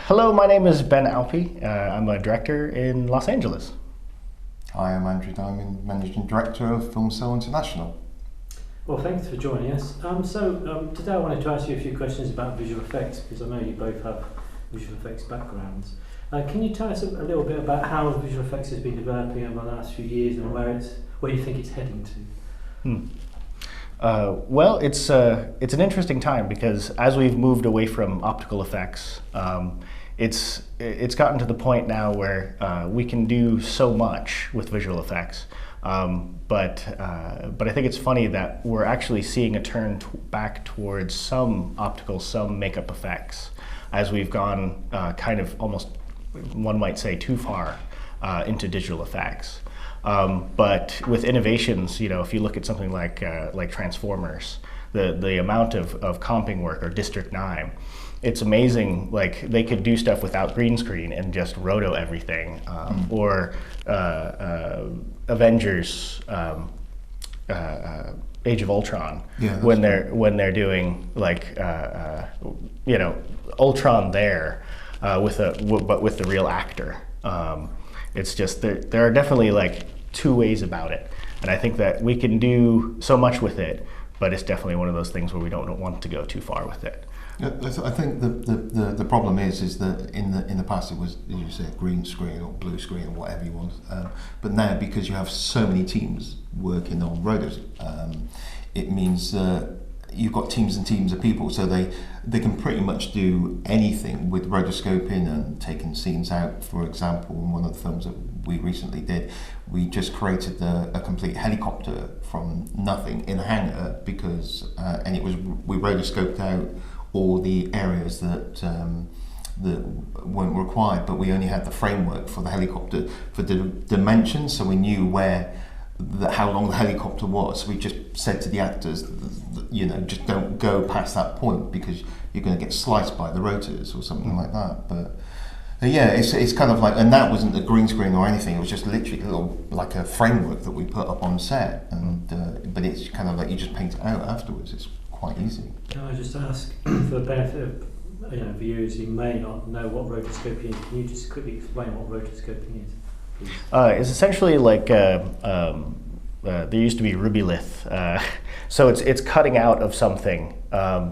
Hello, my name is Ben Alpi. I'm a director in Los Angeles. Hi, I'm Andrew Dymond, Managing Director of Filmcell International. Well, thanks for joining us. Today I wanted to ask you a few questions about visual effects, because I know you both have visual effects backgrounds. Can you tell us a little bit about how visual effects has been developing over the last few years and where you think it's heading to? Well, it's an interesting time because as we've moved away from optical effects, it's gotten to the point now where we can do so much with visual effects. But I think it's funny that we're actually seeing a turn back towards some optical, some makeup effects, as we've gone kind of almost, one might say, too far into digital effects. But with innovations, if you look at something like Transformers, the amount of comping work, or District 9, it's amazing. Like, they could do stuff without green screen and just roto everything. Or Avengers, Age of Ultron, when they're doing Ultron there but with the real actor. It's just there are definitely two ways about it, and I think that we can do so much with it, but it's definitely one of those things where we don't want to go too far with it. I think the problem is that in the past it was, as you said, green screen or blue screen or whatever you want, but now, because you have so many teams working on rotos, it means you've got teams and teams of people, so they can pretty much do anything with rotoscoping and taking scenes out. For example, in one of the films that we recently did, we just created a complete helicopter from nothing in a hangar because we rotoscoped out all the areas that weren't required, but we only had the framework for the helicopter for the dimensions, so we knew how long the helicopter was. We just said to the actors, just don't go past that point because you're going to get sliced by the rotors or something like that. But it's kind of like, and that wasn't a green screen or anything. It was just literally a framework that we put up on set, and but it's kind of like you just paint it out afterwards. It's quite easy. Can I just ask, for the benefit of viewers who may not know what rotoscoping is, can you just quickly explain what rotoscoping is? It's essentially like there used to be rubylith, so it's cutting out of something.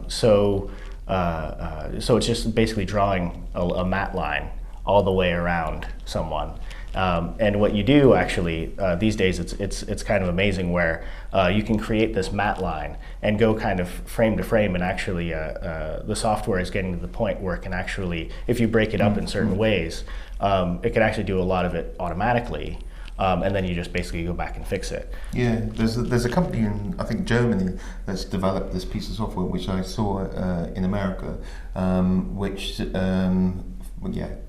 So it's just basically drawing a matte line all the way around someone. And what you do actually these days, it's kind of amazing where you can create this matte line and go kind of frame to frame, and actually the software is getting to the point where it can actually, if you break it up in certain ways, it can actually do a lot of it automatically, and then you just basically go back and fix it. Yeah, there's a company in, I think, Germany that's developed this piece of software, which I saw in America,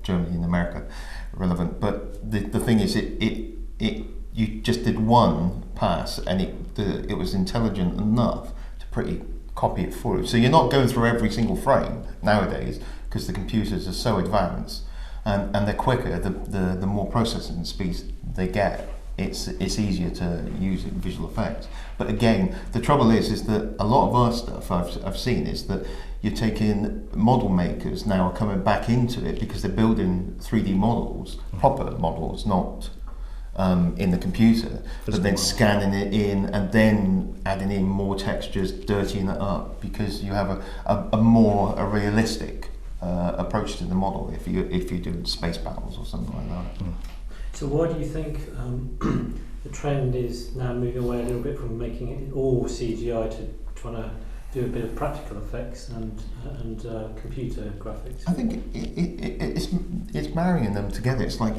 Germany and America, relevant. But the thing is, you just did one pass, and it was intelligent enough to pretty copy it through. So you're not going through every single frame nowadays because the computers are so advanced, and they're quicker. The more processing speeds they get, it's easier to use in visual effects. But again, the trouble is that a lot of our stuff I've seen is that you're taking model makers now are coming back into it because they're building 3D models, proper models, not in the computer, but then scanning it in and then adding in more textures, dirtying it up, because you have a more realistic approach to the model if you're doing space battles or something like that. So why do you think the trend is now moving away a little bit from making it all CGI to trying to do a bit of practical effects and computer graphics? I think it's marrying them together. It's like,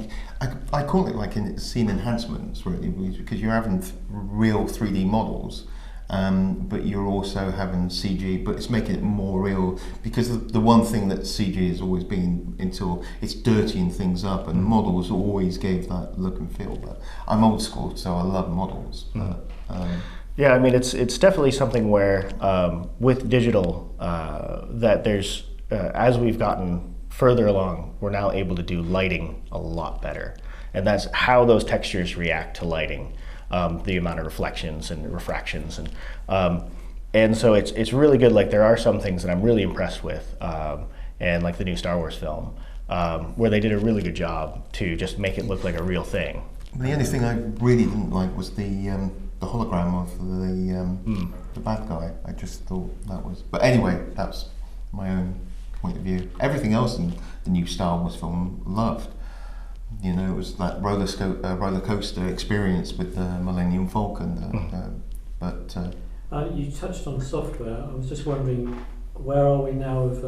I call it like scene enhancements, really, because you're having real 3D models, but you're also having CG, but it's making it more real, because the one thing that CG has always been until it's dirtying things up, and models always gave that look and feel. But I'm old school, so I love models. Yeah, I mean, it's definitely something where with digital that there's as we've gotten further along, we're now able to do lighting a lot better, and that's how those textures react to lighting. The amount of reflections and refractions, and so it's really good. Like, there are some things that I'm really impressed with, and like the new Star Wars film, where they did a really good job to just make it look like a real thing. The only thing I really didn't like was the hologram of the bad guy. I just thought that was. But anyway, that's my own point of view. Everything else in the new Star Wars film, loved. You know, it was that roller coaster experience with the Millennium Falcon. You touched on software. I was just wondering, where are we now with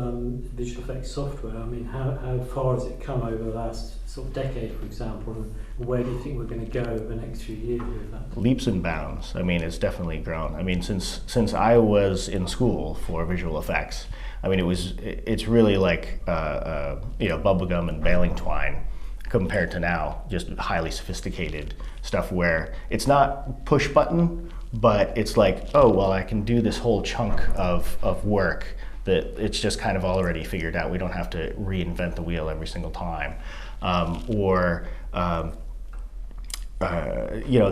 visual effects software? I mean, how far has it come over the last sort of decade, for example, and where do you think we're going to go over the next few years with that? Leaps and bounds. I mean, it's definitely grown. I mean, since I was in school for visual effects, I mean, it's really like bubblegum and baling twine compared to now, just highly sophisticated stuff where it's not push button, but it's like, oh, well, I can do this whole chunk of work that it's just kind of already figured out. We don't have to reinvent the wheel every single time.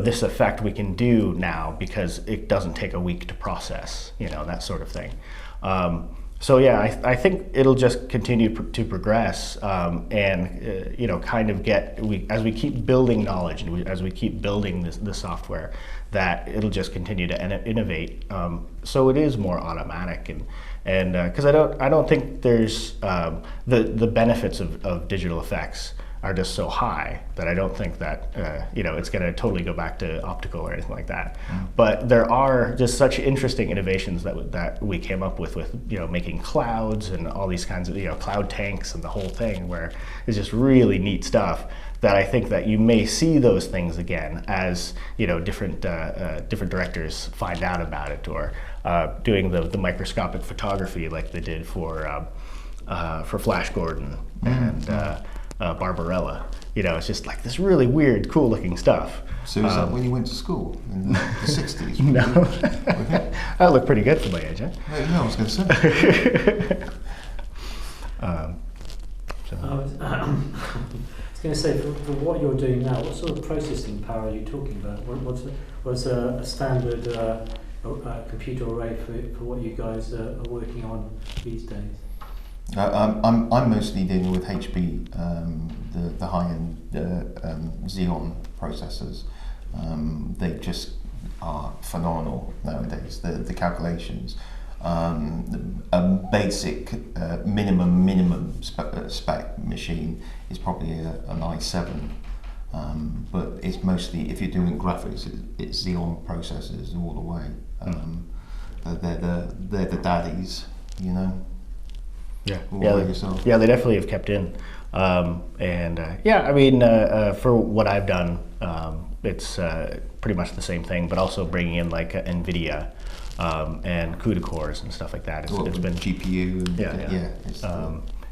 This effect we can do now because it doesn't take a week to process, that sort of thing. I think it'll just continue to progress kind of as we keep building knowledge and as we keep building the software, that it'll just continue to innovate. So it is more automatic and because I don't think there's the benefits of digital effects are just so high that I don't think that it's going to totally go back to optical or anything like that. But there are just such interesting innovations that we came up with making clouds and all these kinds of cloud tanks and the whole thing, where it's just really neat stuff that I think that you may see those things again as different directors find out about it, or doing the microscopic photography like they did for Flash Gordon and Barbarella. It's just like this really weird, cool looking stuff. So is that when you went to school in the 60s? No. That looked pretty good for my age, huh? No, I was going to say. I was going to say, for what you're doing now, what sort of processing power are you talking about? What's a standard computer array for what you guys are working on these days? I'm mostly dealing with HP, the high-end Xeon processors. They just are phenomenal nowadays. The calculations, a basic minimum spec machine is probably an i7, but it's mostly, if you're doing graphics, it's Xeon processors all the way. They're the daddies, Yeah, they definitely have kept in, for what I've done, it's pretty much the same thing, but also bringing in like NVIDIA and CUDA cores and stuff like that. It's been GPU.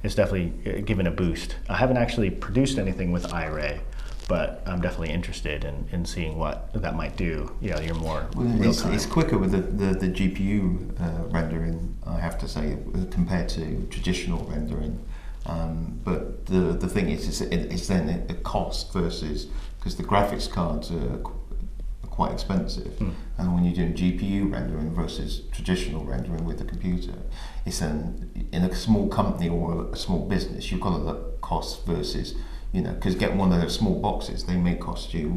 It's definitely given a boost. I haven't actually produced anything with iRay, but I'm definitely interested in seeing what that might do. You're more real time. It's quicker with the GPU rendering, I have to say, compared to traditional rendering. But the thing is, it's then a cost versus, because the graphics cards are quite expensive, and when you're doing GPU rendering versus traditional rendering with the computer, it's in a small company or a small business, you've got to look cost versus. Because getting one of those small boxes, they may cost you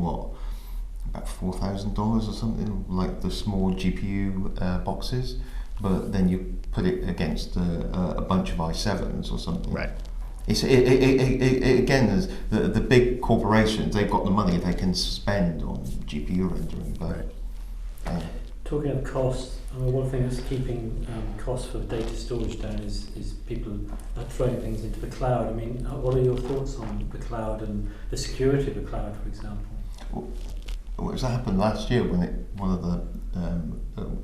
about $4,000 or something, like the small GPU boxes. But then you put it against a bunch of i7s or something. Right. Again, there's the big corporations. They've got the money they can spend on GPU rendering. But right. Talking of cost, one thing that's keeping costs for data storage down is people throwing things into the cloud. What are your thoughts on the cloud and the security of the cloud, for example? Well, that happened last year when one of the,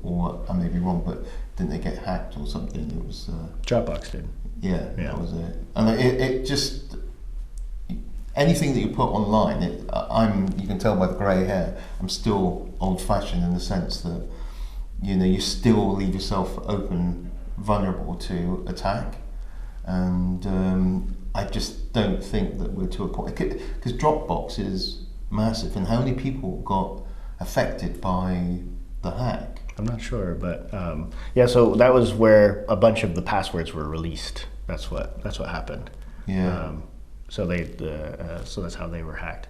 or I may be wrong, but didn't they get hacked or something? It was Dropbox did. Yeah, that was it. And it just, anything that you put online, you can tell by the grey hair, I'm still old-fashioned in the sense that you still leave yourself open, vulnerable to attack, and I just don't think that we're to a point, because Dropbox is massive, and how many people got affected by the hack? I'm not sure, but so that was where a bunch of the passwords were released. That's what happened. Yeah. So so that's how they were hacked.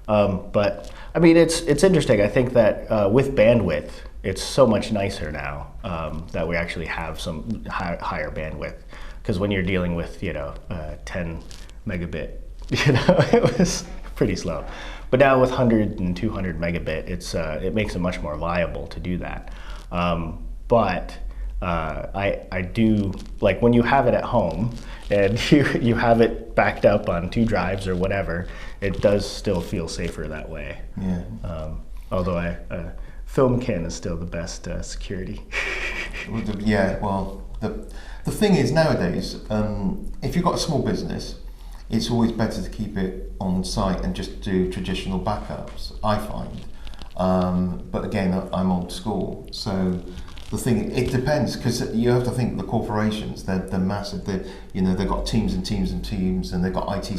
But I mean, it's interesting. I think that with bandwidth, it's so much nicer now that we actually have some higher bandwidth. Because when you're dealing with 10 megabit, it was pretty slow. But now with 100 and 200 megabit, it makes it much more viable to do that. But I do, like when you have it at home and you have it backed up on 2 drives or whatever, it does still feel safer that way. Yeah. Although FilmCam is still the best security. Yeah, well, the thing is nowadays, if you've got a small business, it's always better to keep it on site and just do traditional backups, I find. But again, I'm old school, so the thing, it depends, because you have to think the corporations, they're massive. They've got teams and teams and teams, and they've got IT,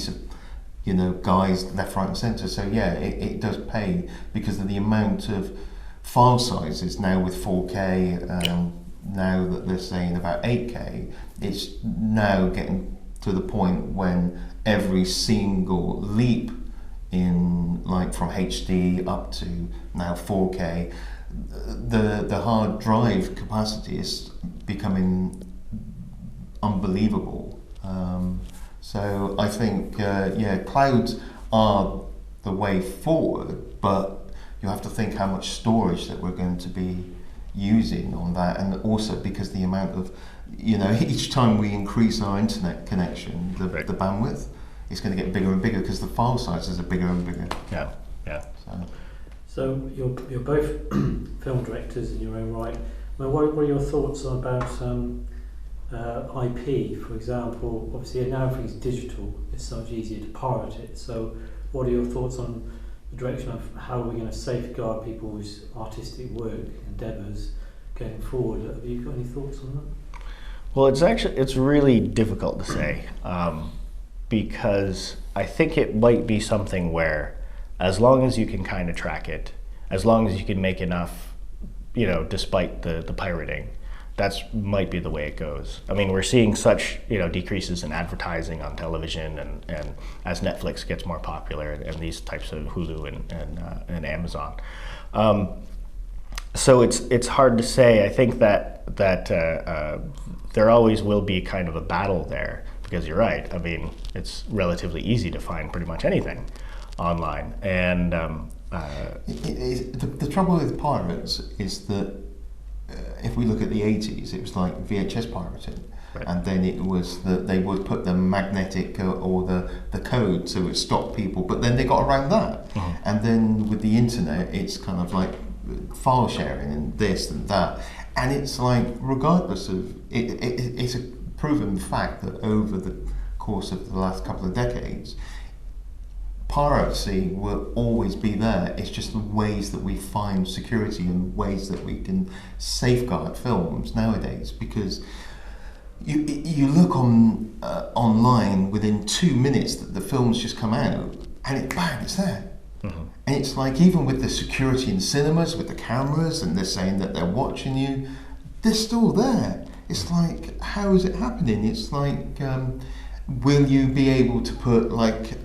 guys left, right, and centre. So yeah, it does pay because of the amount of file sizes now with 4K. Now that they're saying about 8K, it's now getting to the point when every single leap in, like from HD up to now 4K, the hard drive capacity is becoming unbelievable. So I think clouds are the way forward, but you have to think how much storage that we're going to be using on that, and also because the amount of, each time we increase our internet connection, the bandwidth is going to get bigger and bigger because the file sizes are bigger and bigger. Yeah. So you're both film directors in your own right. Well, what are your thoughts about IP, for example? Obviously now everything's digital, it's so much easier to pirate it. So what are your thoughts on the direction of how we're going to safeguard people's artistic work endeavours going forward? Have you got any thoughts on that? Well, it's really difficult to say because I think it might be something where, as long as you can kind of track it, as long as you can make enough, despite the pirating, that's might be the way it goes. I mean, we're seeing such decreases in advertising on television, and as Netflix gets more popular, and these types of Hulu and Amazon. So it's hard to say. I think that there always will be kind of a battle there, because you're right. I mean, it's relatively easy to find pretty much anything online, and the trouble with pirates is that if we look at the 80s, it was like VHS pirating, right. And then it was that they would put the magnetic or the code so it stopped people, but then they got around that. Mm-hmm. And then with the internet, it's kind of like file sharing and this and that, and it's like, regardless of it's a proven fact that over the course of the last couple of decades, piracy will always be there. It's just the ways that we find security and ways that we can safeguard films nowadays, because you look online within 2 minutes that the film's just come out, and bang, it's there. Mm-hmm. And it's like, even with the security in cinemas, with the cameras, and they're saying that they're watching you, they're still there. It's like, how is it happening? It's like, will you be able to put, like,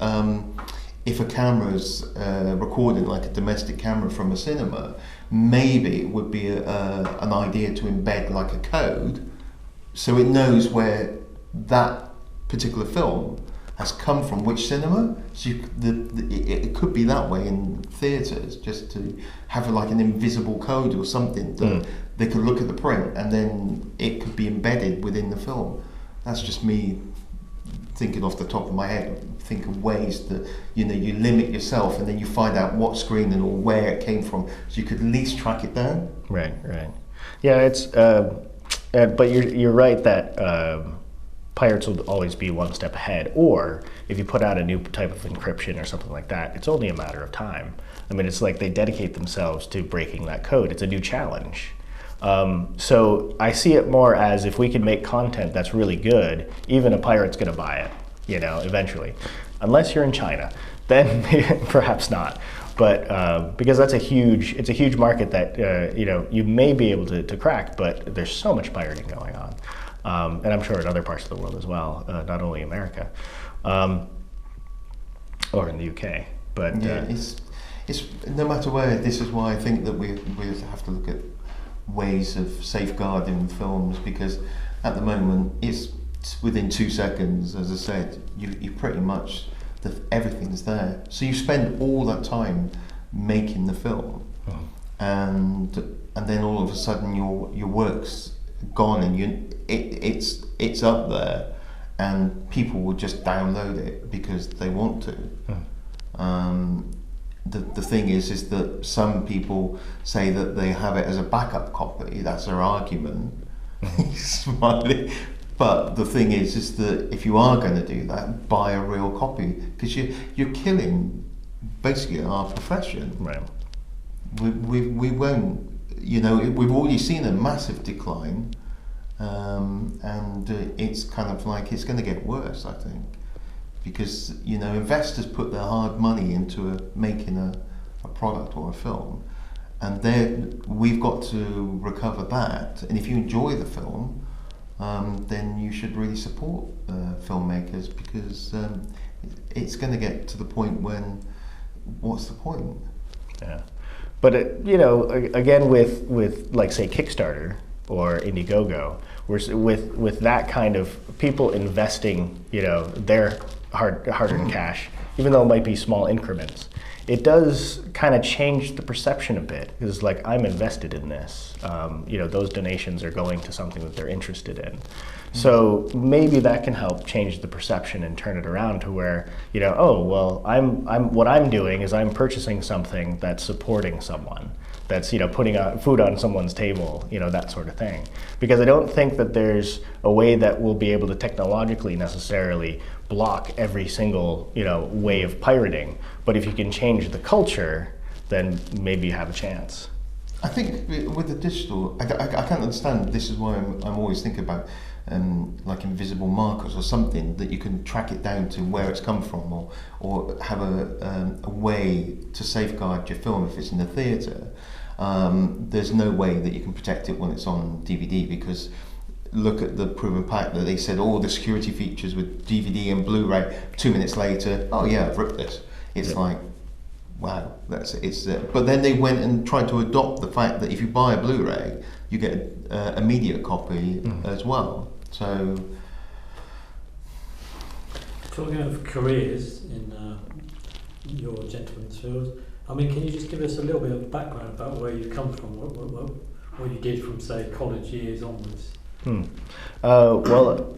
if a camera's recording, like a domestic camera from a cinema, maybe it would be an idea to embed like a code so it knows where that particular film has come from, which cinema. So it could be that way in theatres, just to have like an invisible code or something that they could look at the print and then it could be embedded within the film. That's just me thinking off the top of my head. Think of ways that you limit yourself, and then you find out what screen and or where it came from, so you could at least track it down. Right. Yeah, it's but you're right that pirates will always be one step ahead. Or if you put out a new type of encryption or something like that, it's only a matter of time. I mean, it's like they dedicate themselves to breaking that code. It's a new challenge. So I see it more as, if we can make content that's really good, even a pirate's going to buy it, eventually. Unless you're in China, then perhaps not. But because it's a huge market that you may be able to crack, but there's so much pirating going on, and I'm sure in other parts of the world as well, not only America. or in the UK. But yeah, it's no matter where. This is why I think that we have to look at ways of safeguarding films, because at the moment it's within 2 seconds. As I said, you pretty much everything's there. So you spend all that time making the film, and then all of a sudden your work's gone, and it's up there, and people will just download it because they want to. The thing is that some people say that they have it as a backup copy. That's their argument. Smiley. But the thing is that if you are going to do that, buy a real copy, because you're killing basically our profession. Right. We won't. We've already seen a massive decline, and it's kind of like it's going to get worse, I think. Because investors put their hard money into making a product or a film, and then we've got to recover that. And if you enjoy the film, then you should really support filmmakers, because it's going to get to the point when, what's the point? Yeah, but again, with like say Kickstarter or Indiegogo, with that kind of people investing, their hard-earned cash, even though it might be small increments, it does kind of change the perception a bit. Because like, I'm invested in this. Those donations are going to something that they're interested in. So maybe that can help change the perception and turn it around to where, oh well, what I'm doing is I'm purchasing something that's supporting someone, that's putting food on someone's table, that sort of thing. Because I don't think that there's a way that we'll be able to technologically necessarily block every single way of pirating. But if you can change the culture, then maybe you have a chance. I think with the digital, I can't understand. This is why I'm always thinking about like invisible markers or something that you can track it down to where it's come from, or have a way to safeguard your film if it's in the theatre. There's no way that you can protect it when it's on DVD, because look at the proven pack that they said all the security features with DVD and Blu-ray. 2 minutes later, oh yeah, I've ripped this. It's like, wow, it's. But then they went and tried to adopt the fact that if you buy a Blu-ray, you get a media copy as well. So, talking of careers in your gentleman's field, I mean, can you just give us a little bit of background about where you come from, what you did from say college years onwards? Well,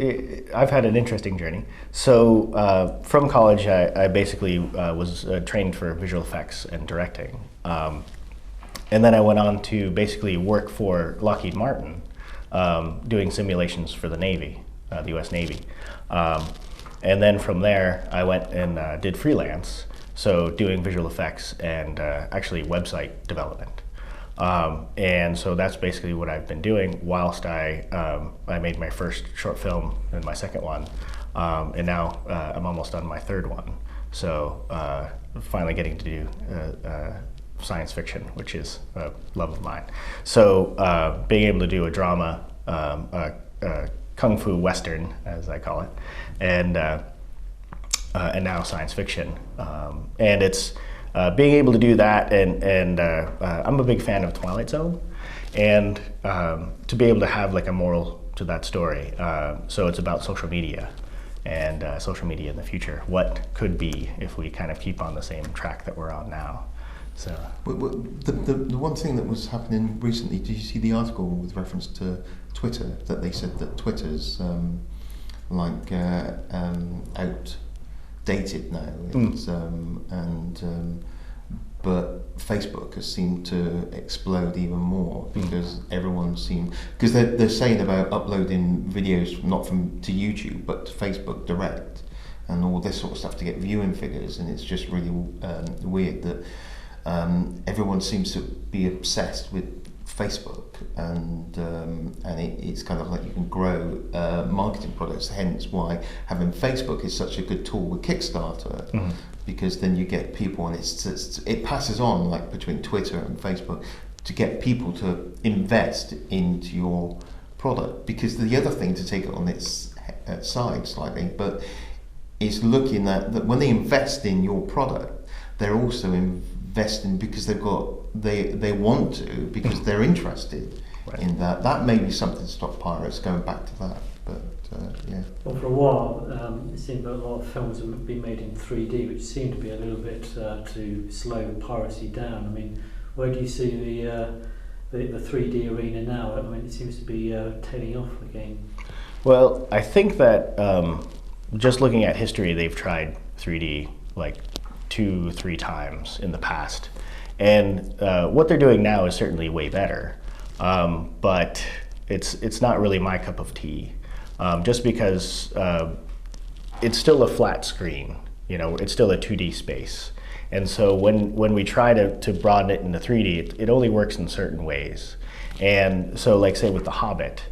I've had an interesting journey. So from college, I basically was trained for visual effects and directing. And then I went on to basically work for Lockheed Martin, doing simulations for the Navy, the US Navy. And then from there, I went and did freelance, so doing visual effects and actually website development. And so that's basically what I've been doing whilst I made my first short film and my second one. And now I'm almost on my third one. So finally getting to do science fiction, which is a love of mine. So being able to do a drama, kung fu western, as I call it, and now science fiction. And it's being able to do that, and I'm a big fan of Twilight Zone, and to be able to have like a moral to that story. So it's about social media, and social media in the future. What could be if we kind of keep on the same track that we're on now. So the one thing that was happening recently, did you see the article with reference to Twitter, that they said that Twitter's outdated now, but Facebook has seemed to explode even more, because because they're saying about uploading videos not to YouTube but to Facebook direct and all this sort of stuff to get viewing figures, and it's just really weird that everyone seems to be obsessed with Facebook, and it's kind of like you can grow marketing products, hence why having Facebook is such a good tool with Kickstarter, because then you get people, and it passes on like between Twitter and Facebook to get people to invest into your product. Because the other thing, to take it on its side slightly, but is looking at that when they invest in your product, they're also investing because they want to, because they're interested in that. That may be something to stop pirates, going back to that. But yeah. Well, for a while, it seemed that a lot of films have been made in 3D, which seemed to be a little bit to slow piracy down. I mean, where do you see the 3D arena now? I mean, it seems to be tailing off again. Well, I think that just looking at history, they've tried 3D like 2-3 times in the past. And what they're doing now is certainly way better. But it's not really my cup of tea. Just because it's still a flat screen, you know, it's still a 2D space. And so when we try to broaden it into 3D, it only works in certain ways. And so like say with The Hobbit,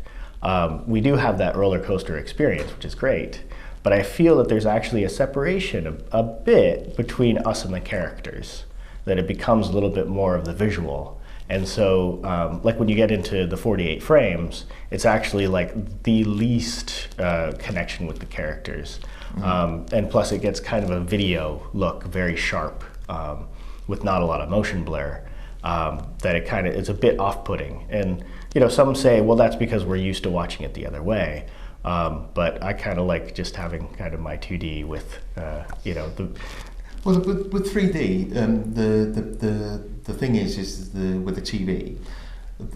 we do have that roller coaster experience, which is great. But I feel that there's actually a separation a bit between us and the characters, that it becomes a little bit more of the visual. And so, like when you get into the 48 frames, it's actually like the least connection with the characters. And plus it gets kind of a video look, very sharp, with not a lot of motion blur, that it's a bit off-putting. And you know, some say, well, that's because we're used to watching it the other way. But I kind of like just having kind of my 2D with, you know, the... Well, with 3D, the thing is with the TV,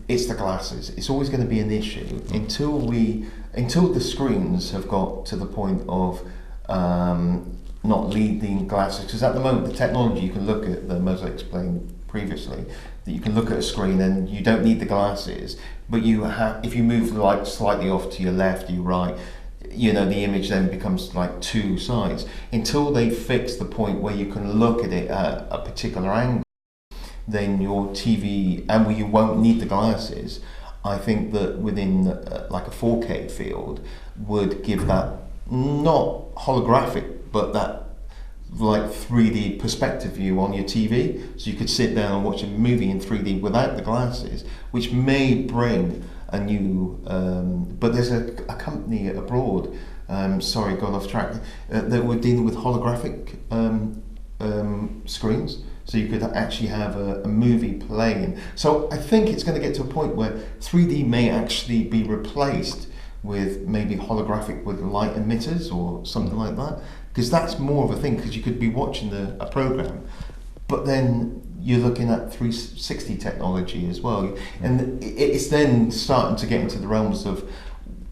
it's the glasses. It's always going to be an issue until the screens have got to the point of not needing glasses. Because at the moment, the technology, you can look at them, as I explained previously, that you can look at a screen and you don't need the glasses, but you have, if you move the light slightly off to your left, your right, you know, the image then becomes like two sides. Until they fix the point where you can look at it at a particular angle, then your TV, and where you won't need the glasses, I think that within like a 4K field would give that, not holographic, but that like 3D perspective view on your TV, so you could sit down and watch a movie in 3D without the glasses, which may bring a new, but there's a company abroad, sorry, gone off track, that were dealing with holographic screens, so you could actually have a movie playing. So I think it's going to get to a point where 3D may actually be replaced with maybe holographic with light emitters or something like that, because that's more of a thing, because you could be watching a program, but then you're looking at 360 technology as well, and it's then starting to get into the realms of,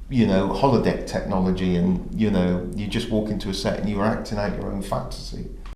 you know, holodeck technology, and you know, you just walk into a set and you're acting out your own fantasy.